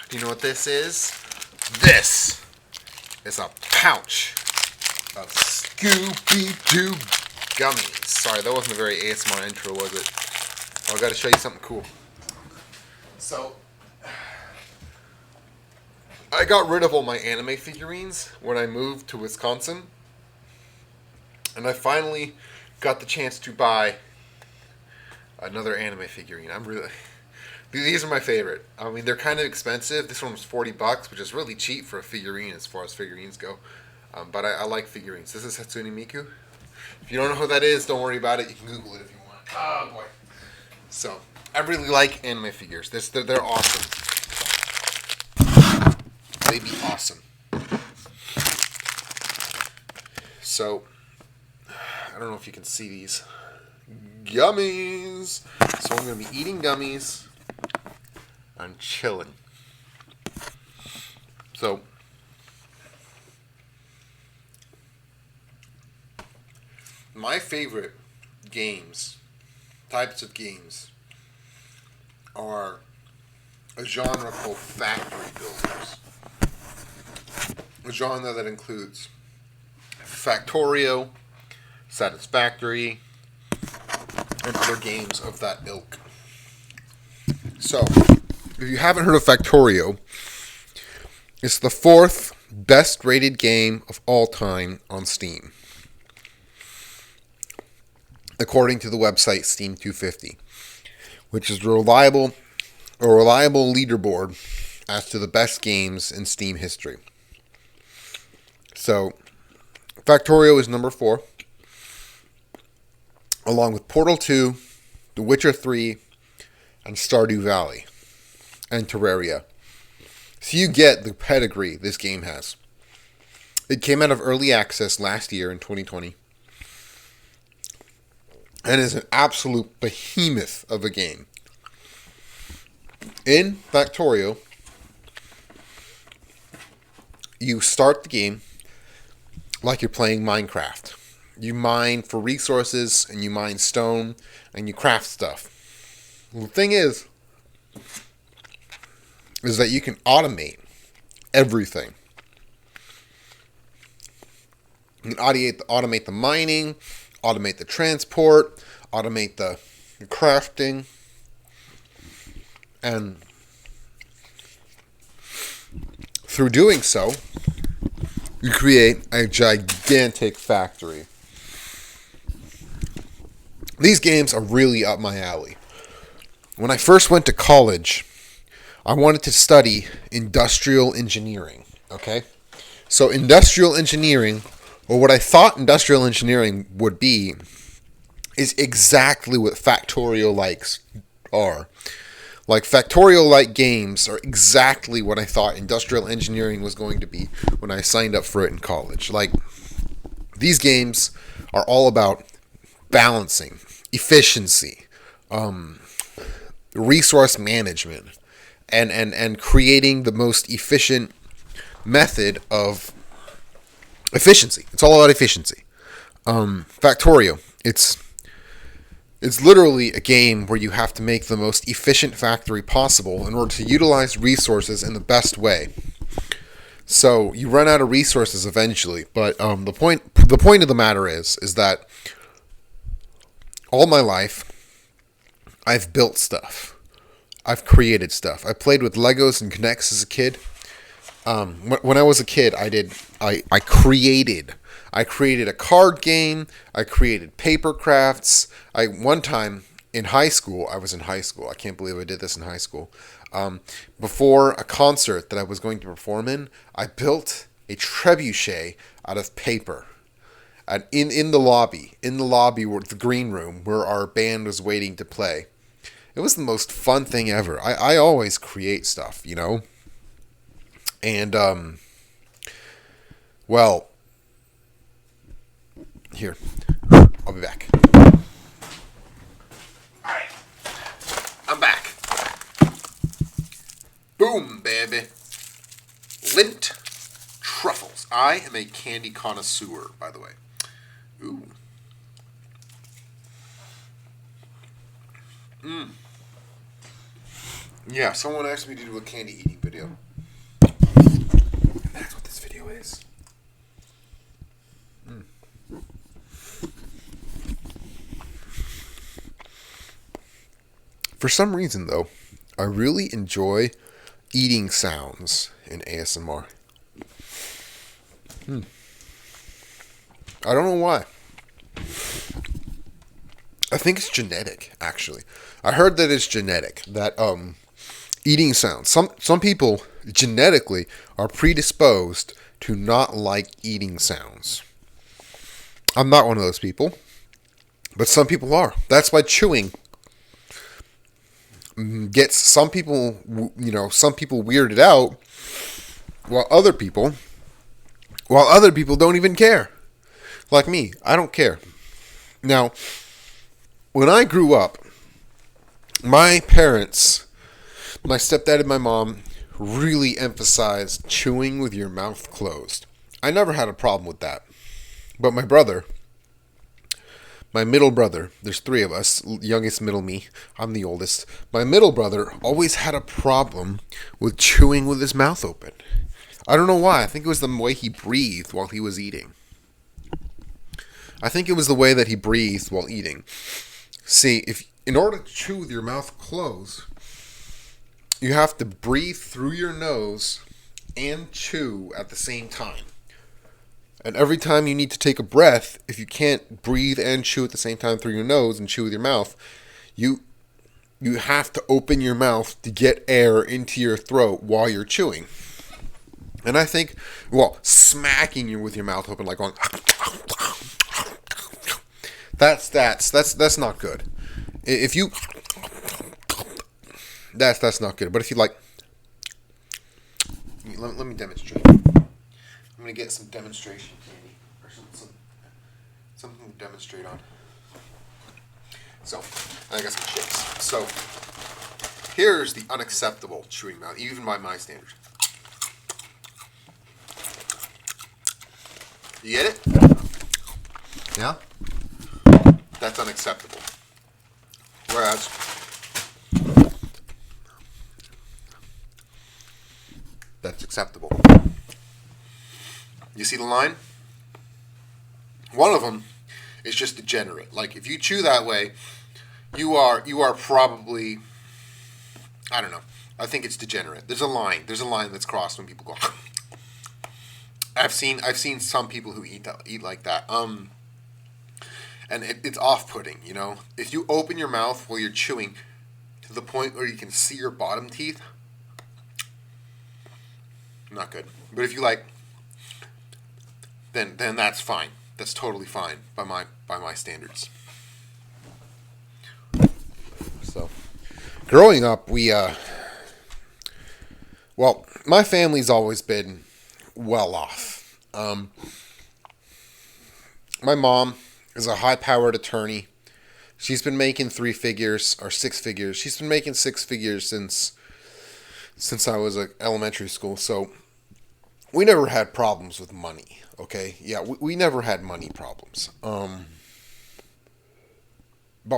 Do you know what this is? This is a pouch of Scooby-Doo gummies. Sorry, that wasn't a very ASMR intro, was it? Oh, I gotta show you something cool. So, I got rid of all my anime figurines when I moved to Wisconsin. And I finally got the chance to buy another anime figurine. These are my favorite. I mean, they're kind of expensive. This one was $40, which is really cheap for a figurine as far as figurines go. But I like figurines. This is Hatsune Miku. If you don't know who that is, don't worry about it. You can Google it if you want. Oh, boy. So, I really like anime figures. They're awesome. They be awesome. So, I don't know if you can see these. Gummies! So I'm going to be eating gummies. I'm chilling. So, my favorite types of games, are a genre called factory builders. A genre that includes Factorio, Satisfactory, and other games of that ilk. So, if you haven't heard of Factorio, it's the 4th best rated game of all time on Steam, according to the website Steam 250, which is a reliable leaderboard as to the best games in Steam history. So, Factorio is number 4, along with Portal 2, The Witcher 3, and Stardew Valley, and Terraria. So you get the pedigree this game has. It came out of early access last year in 2020, and is an absolute behemoth of a game. In Factorio, you start the game like you're playing Minecraft. You mine for resources, and you mine stone, and you craft stuff. Well, the thing is that you can automate everything. You can automate the mining, automate the transport, automate the crafting, and through doing so, you create a gigantic factory. These games are really up my alley. When I first went to college, I wanted to study industrial engineering, okay? So industrial engineering, or what I thought industrial engineering would be, is exactly what Factorio-likes are. Like, Factorio-like games are exactly what I thought industrial engineering was going to be when I signed up for it in college. Like, these games are all about balancing, efficiency, resource management, and creating the most efficient method of efficiency. It's all about efficiency. Factorio, it's literally a game where you have to make the most efficient factory possible in order to utilize resources in the best way. So you run out of resources eventually, but the point of the matter is that all my life I've built stuff. I've created stuff. I played with Legos and Kinects as a kid. When I was a kid, I created a card game. I created paper crafts. One time in high school, I can't believe I did this in high school. Before a concert that I was going to perform in, I built a trebuchet out of paper. And in the lobby, where the green room where our band was waiting to play. It was the most fun thing ever. I always create stuff, you know? And, well, here, I'll be back. Alright, I'm back. Boom, baby. Lint truffles. I am a candy connoisseur, by the way. Ooh. Yeah, someone asked me to do a candy eating video. video. And that's what this video is. For some reason, though, I really enjoy eating sounds in ASMR. I don't know why. I think it's genetic, actually. I heard that it's genetic, that eating sounds. Some people genetically are predisposed to not like eating sounds. I'm not one of those people, but some people are. That's why chewing gets some people weirded out, while other people don't even care. Like me, I don't care. Now, when I grew up, my parents, my stepdad and my mom, really emphasized chewing with your mouth closed. I never had a problem with that. But my brother, my middle brother, there's three of us, youngest, middle, me, I'm the oldest. My middle brother always had a problem with chewing with his mouth open. I don't know why. I think it was the way he breathed while he was eating. See, in order to chew with your mouth closed, you have to breathe through your nose and chew at the same time. And every time you need to take a breath, if you can't breathe and chew at the same time through your nose and chew with your mouth, you have to open your mouth to get air into your throat while you're chewing. And I think, smacking you with your mouth open, like going, that's not good. If you, that's not good. But if you like, let me demonstrate. I'm going to get some demonstration candy, or something to demonstrate on. So, I got some chips. So, here's the unacceptable chewing mouth, even by my standards. You get it? Yeah? That's unacceptable. Whereas, that's acceptable. You see the line? One of them is just degenerate. Like, if you chew that way, you are probably, I don't know. I think it's degenerate. There's a line that's crossed when people go. I've seen some people who eat like that. And it's off-putting, you know. If you open your mouth while you're chewing to the point where you can see your bottom teeth, not good. But if you like, then that's fine. That's totally fine by my standards. So, growing up, my family's always been well off. My mom is a high-powered attorney. She's been making 3 figures or 6 figures. She's been making 6 figures since I was at elementary school. So we never had problems with money. Okay, yeah, we never had money problems. But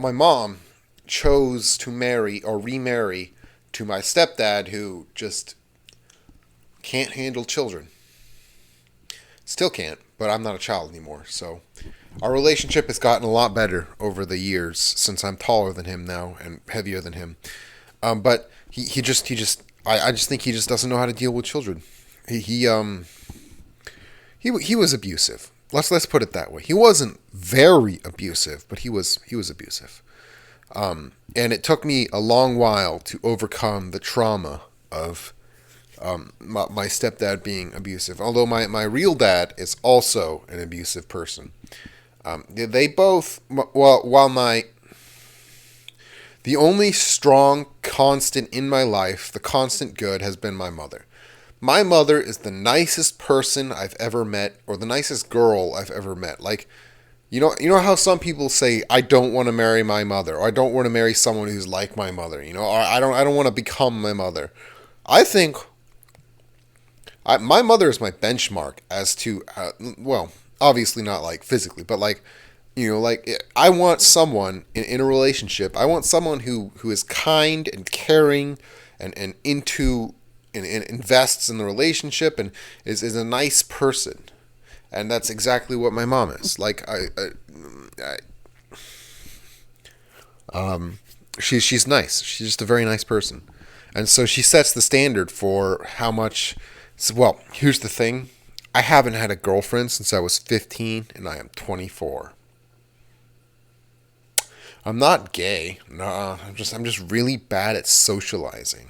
my mom chose to marry or remarry to my stepdad, who just can't handle children. Still can't, but I'm not a child anymore. So our relationship has gotten a lot better over the years since I'm taller than him now and heavier than him. But I just think he just doesn't know how to deal with children. He was abusive. Let's put it that way. He wasn't very abusive, but he was abusive. And it took me a long while to overcome the trauma of my stepdad being abusive. Although my real dad is also an abusive person. They both, the only strong constant in my life, the constant good, has been my mother. My mother is the nicest person I've ever met, or the nicest girl I've ever met. Like, you know how some people say, I don't want to marry my mother, or I don't want to marry someone who's like my mother, or I don't want to become my mother. I think my mother is my benchmark as to, obviously not like physically, but like, I want someone in a relationship. I want someone who is kind and caring and into and invests in the relationship and is a nice person. And that's exactly what my mom is. Like she's nice. She's just a very nice person. And so she sets the standard for how much. Well, here's the thing. I haven't had a girlfriend since I was 15 and I am 24. I'm not gay. Nah, I'm just really bad at socializing.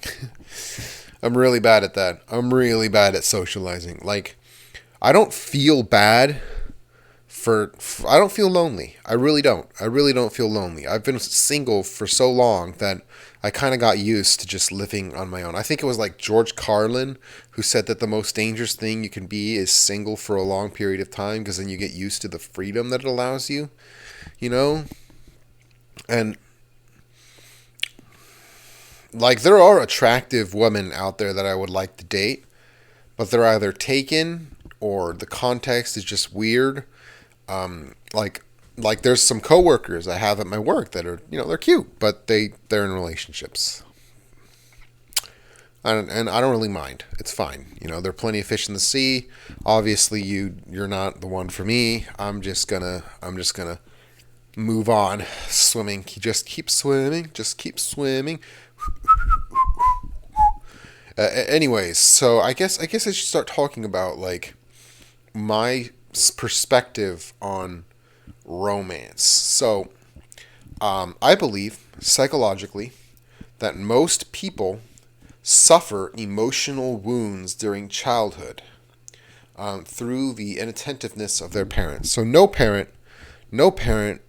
I'm really bad at that. I'm really bad at socializing. Like, I don't feel bad I don't feel lonely. I really don't. I really don't feel lonely. I've been single for so long that I kind of got used to just living on my own. I think it was like George Carlin who said that the most dangerous thing you can be is single for a long period of time, because then you get used to the freedom that it allows you, you know? And like, there are attractive women out there that I would like to date, but they're either taken or the context is just weird. Like there's some coworkers I have at my work that are, they're cute, but they're in relationships. And I don't really mind. It's fine. There are plenty of fish in the sea. Obviously you're not the one for me. I'm just gonna move on. Swimming. Just keep swimming. Just keep swimming. Anyways, so I guess I should start talking about like my perspective on romance. So, I believe psychologically that most people suffer emotional wounds during childhood through the inattentiveness of their parents. So no parent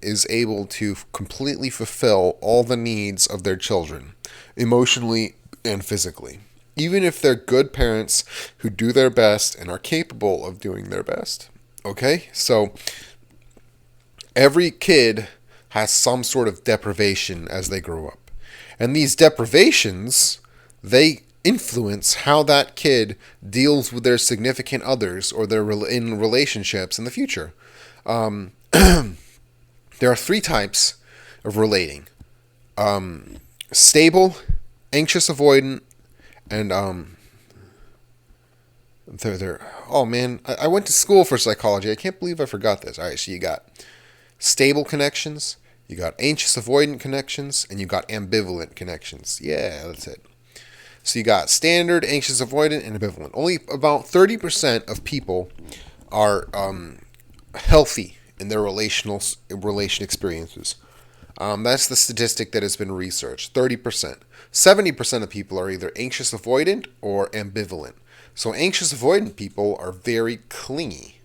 is able to completely fulfill all the needs of their children, emotionally and physically. Even if they're good parents who do their best and are capable of doing their best. Okay? So every kid has some sort of deprivation as they grow up. And these deprivations, they influence how that kid deals with their significant others or their in relationships in the future. There are 3 types of relating. Stable, anxious avoidant, and oh man, I went to school for psychology. I can't believe I forgot this. All right, so you got stable connections, you got anxious avoidant connections, and you got ambivalent connections. Yeah, that's it. So you got standard, anxious avoidant, and ambivalent. Only about 30% of people are healthy in their relation experiences. That's the statistic that has been researched. 30%. 70% of people are either anxious avoidant or ambivalent. So anxious avoidant people are very clingy,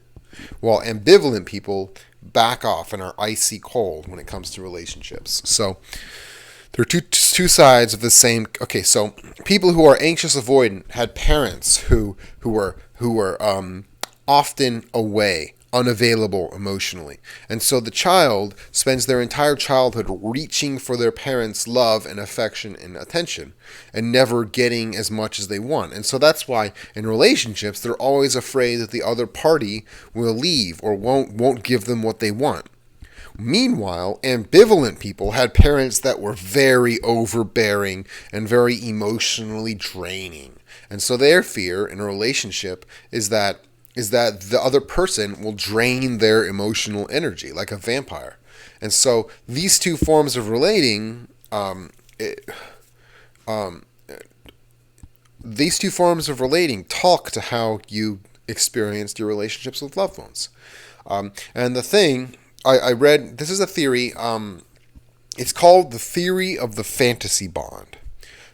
while ambivalent people back off and are icy cold when it comes to relationships. So there are two sides of the same. Okay, so people who are anxious avoidant had parents who were often away, unavailable emotionally. And so the child spends their entire childhood reaching for their parents' love and affection and attention and never getting as much as they want. And so that's why in relationships they're always afraid that the other party will leave or won't give them what they want. Meanwhile, ambivalent people had parents that were very overbearing and very emotionally draining. And so their fear in a relationship is that the other person will drain their emotional energy like a vampire. And so these two forms of relating, talk to how you experienced your relationships with loved ones. And the thing, I read, this is a theory, it's called the theory of the fantasy bond.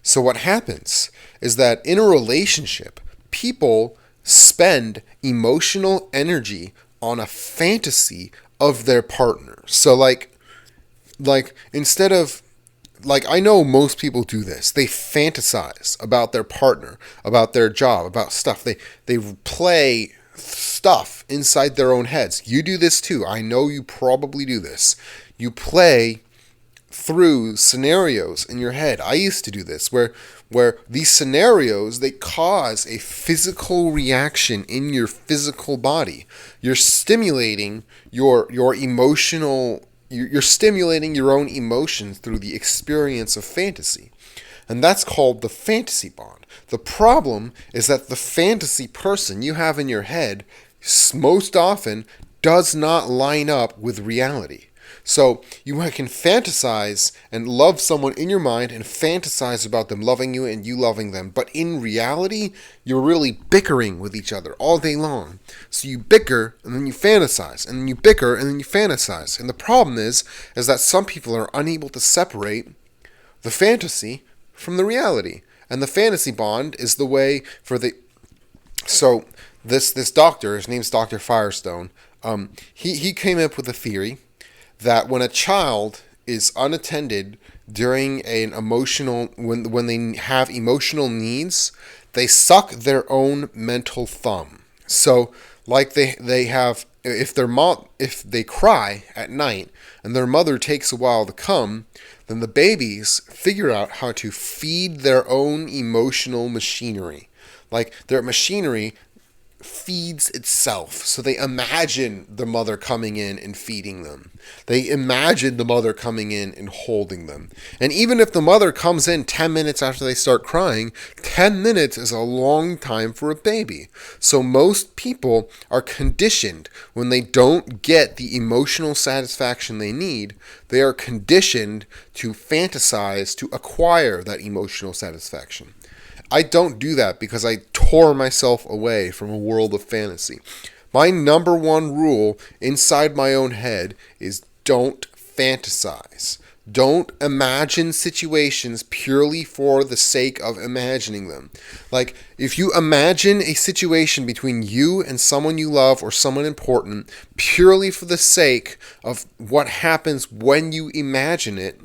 So what happens is that in a relationship, people spend emotional energy on a fantasy of their partner. So like instead of, like, I know most people do this. They fantasize about their partner, about their job, about stuff. They play stuff inside their own heads. You do this too. I know you probably do this. You play through scenarios in your head. I used to do this where these scenarios, they cause a physical reaction in your physical body. You're stimulating your emotional, you're stimulating your own emotions through the experience of fantasy. And that's called the fantasy bond. The problem is that the fantasy person you have in your head most often does not line up with reality. So you can fantasize and love someone in your mind and fantasize about them loving you and you loving them. But in reality, you're really bickering with each other all day long. So you bicker and then you fantasize and then you bicker and then you fantasize. And the problem is that some people are unable to separate the fantasy from the reality. And the fantasy bond is the way for the... So this doctor, his name's Dr. Firestone, he came up with a theory that when a child is unattended during an emotional, when they have emotional needs, they suck their own mental thumb. So, like they have, if they cry at night and their mother takes a while to come, then the babies figure out how to feed their own emotional machinery. Like their machinery feeds itself. So they imagine the mother coming in and feeding them. They imagine the mother coming in and holding them. And even if the mother comes in 10 minutes after they start crying, 10 minutes is a long time for a baby. So most people are conditioned when they don't get the emotional satisfaction they need, they are conditioned to fantasize to acquire that emotional satisfaction. I don't do that because I tore myself away from a world of fantasy. My number one rule inside my own head is don't fantasize. Don't imagine situations purely for the sake of imagining them. Like, if you imagine a situation between you and someone you love or someone important purely for the sake of what happens when you imagine it,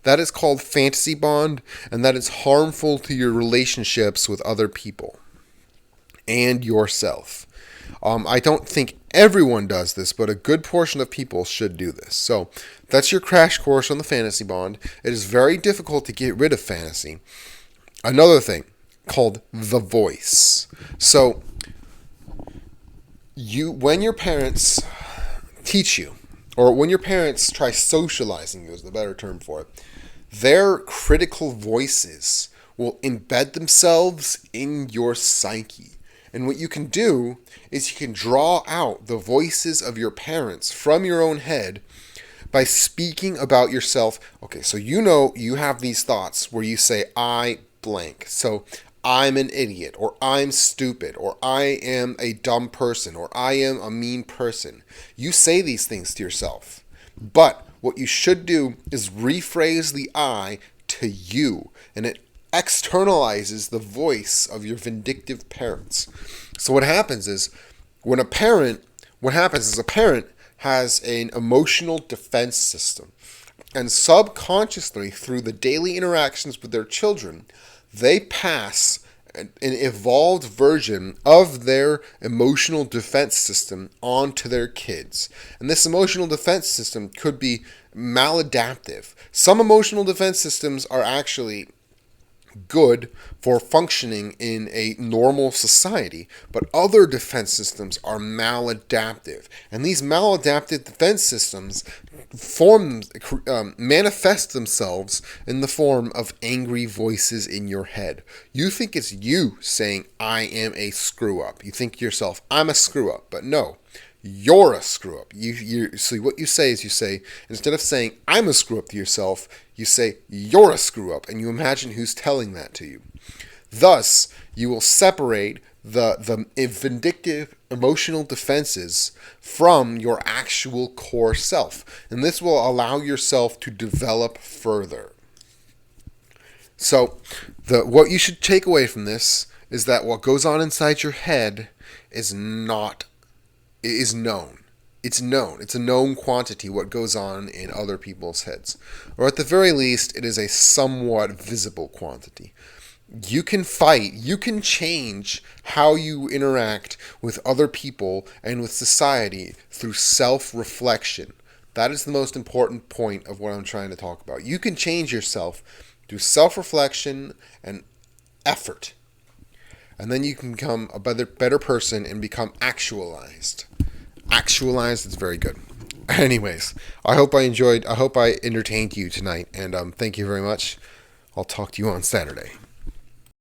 that is called fantasy bond, and that is harmful to your relationships with other people and yourself. I don't think everyone does this, but a good portion of people should do this. So that's your crash course on the fantasy bond. It is very difficult to get rid of fantasy. Another thing called the voice. So when your parents teach you, or when your parents try socializing you is the better term for it, their critical voices will embed themselves in your psyche. And what you can do is you can draw out the voices of your parents from your own head by speaking about yourself. Okay, so you have these thoughts where you say, I blank. So I'm an idiot, or I'm stupid, or I am a dumb person, or I am a mean person. You say these things to yourself. But what you should do is rephrase the I to you, and it externalizes the voice of your vindictive parents. So what happens is a parent has an emotional defense system, and subconsciously through the daily interactions with their children, they pass an evolved version of their emotional defense system onto their kids. And this emotional defense system could be maladaptive. Some emotional defense systems are actually good for functioning in a normal society, but other defense systems are maladaptive. And these maladaptive defense systems manifest themselves in the form of angry voices in your head. You think it's you saying, I am a screw up. You think to yourself, I'm a screw up. But no, you're a screw up. So what you say is instead of saying, I'm a screw up to yourself, you say, you're a screw up. And you imagine who's telling that to you. Thus, you will separate the vindictive emotional defenses from your actual core self. And this will allow yourself to develop further. So, what you should take away from this is that what goes on inside your head is known. It's known. It's a known quantity what goes on in other people's heads. Or at the very least, it is a somewhat visible quantity. You can fight, you can change how you interact with other people and with society through self-reflection. That is the most important point of what I'm trying to talk about. You can change yourself through self-reflection and effort. And then you can become a better person and become actualized. Actualized is very good. Anyways, I hope I entertained you tonight, and thank you very much. I'll talk to you on Saturday.